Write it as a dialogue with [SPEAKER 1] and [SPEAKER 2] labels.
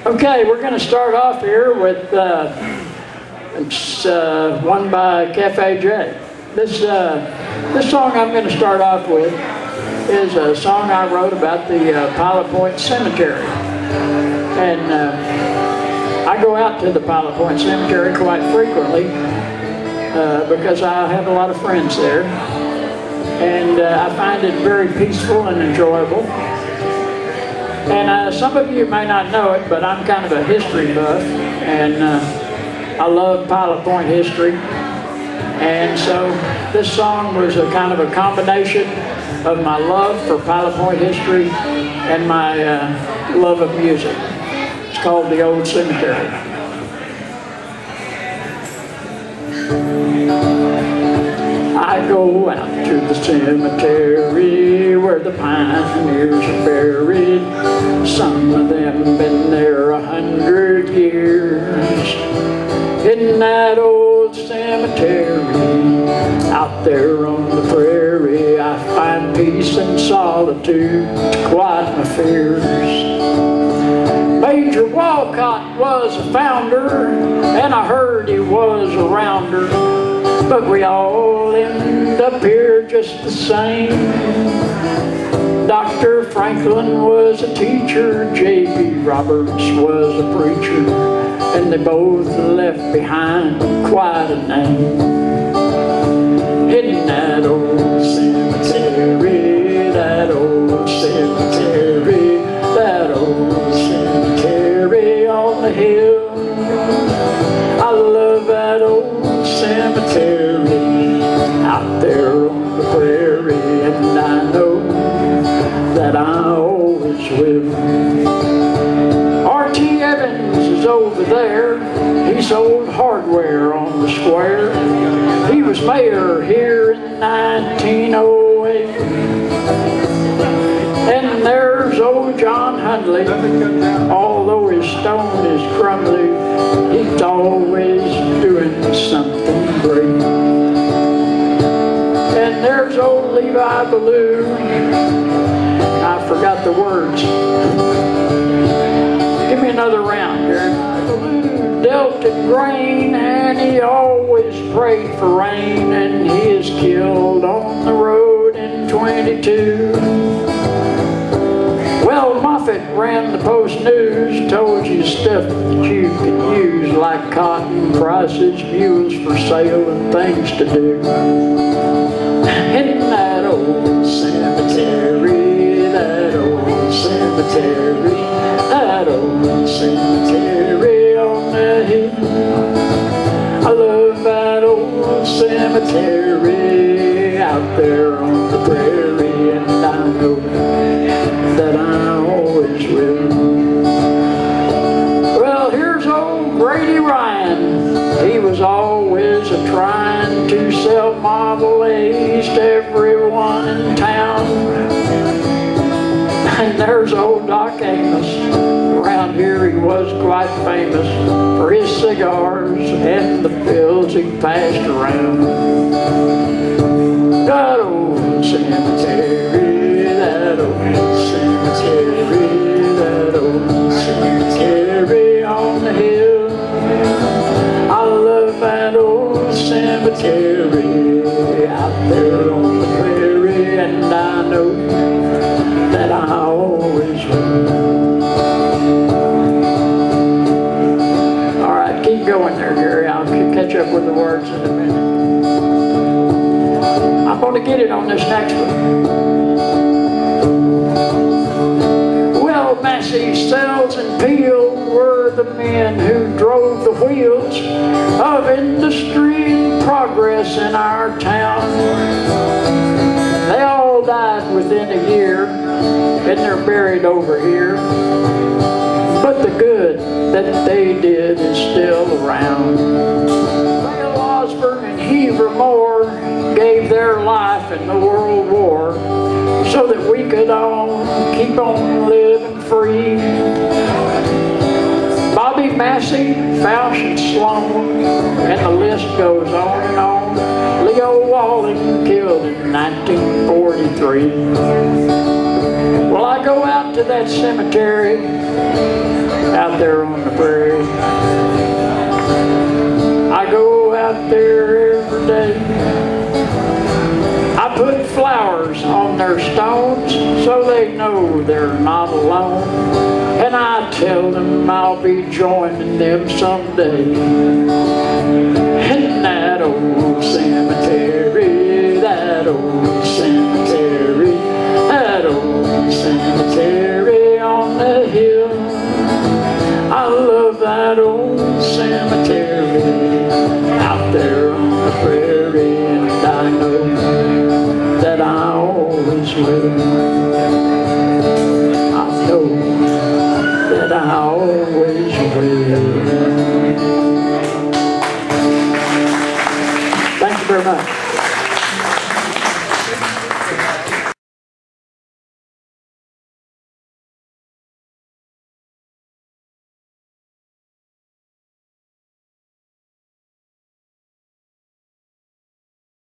[SPEAKER 1] Okay, we're going to start off here with one by Cafejay. This song I'm going to start off with is a song I wrote about the Pilot Point Cemetery. And I go out to the Pilot Point Cemetery quite frequently because I have a lot of friends there. And I find it very peaceful and enjoyable. And some of you may not know it, but I'm kind of a history buff, and I love Pilot Point history. And so this song was a kind of a combination of my love for Pilot Point history and my love of music. It's called The Old Cemetery. I go out to the cemetery where the pioneers are buried. Some of them been there 100 years. In that old cemetery, out there on the prairie, I find peace and solitude to quiet my fears. Major Walcott was a founder, and I heard he was a rounder. But we all end up here just the same. Dr. Franklin was a teacher, J.B. Roberts was a preacher, and they both left behind quite a name. In that old cemetery, that old cemetery, that old cemetery on the hill. I love that old cemetery out there on the prairie, and I know that I always will. R.T. Evans is over there. He sold hardware on the square. He was mayor here in 1908. And there's old John Hundley. Although his stone is crumbly, he's always doing something great. And there's old Levi Ballou. I forgot the words. Give me another round, Gary. Ballou dealt in grain, and he always prayed for rain, and he is killed on the road in 22. Well, Moffat ran the Post News, told you stuff that you could use, like cotton prices, mules for sale, and things to do. In that old cemetery, that old cemetery, that old cemetery on the hill. I love that old cemetery out there on the prairie, and I know that I always will. Well, here's old Grady Ryan. He was always a-trying to sell Model A's to everyone in town. And there's old Doc Amos. Around here he was quite famous for his cigars and the pills he passed around. That old cemetery, that old cemetery, that old cemetery on the hill. I love that old cemetery out there on the prairie, and I know that I always will. All right, keep going there, Gary. I'll catch up with the words in a minute. I'm going to get it on this next one. Well, Massey, Sells, and Peel were the men who drove the wheels of industry and progress in our town. They all died within a year, and they're buried over here. But the good that they did is still around. Whale Osborne and Heaver Moore gave their life in the World War so that we could all keep on living free. Bobby Massey, Fauch, and Sloan, and the list goes on and on. Leo Walden killed in 1943. Well, I go out to that cemetery out there on the prairie. I go out there every day. I put flowers on their stones so they know they're not alone. And I tell them I'll be joining them someday. And that old cemetery, that old cemetery, that old cemetery on the hill. I love that old cemetery out there on the prairie, and I know that I always will. I know that I always will. Thank you very much.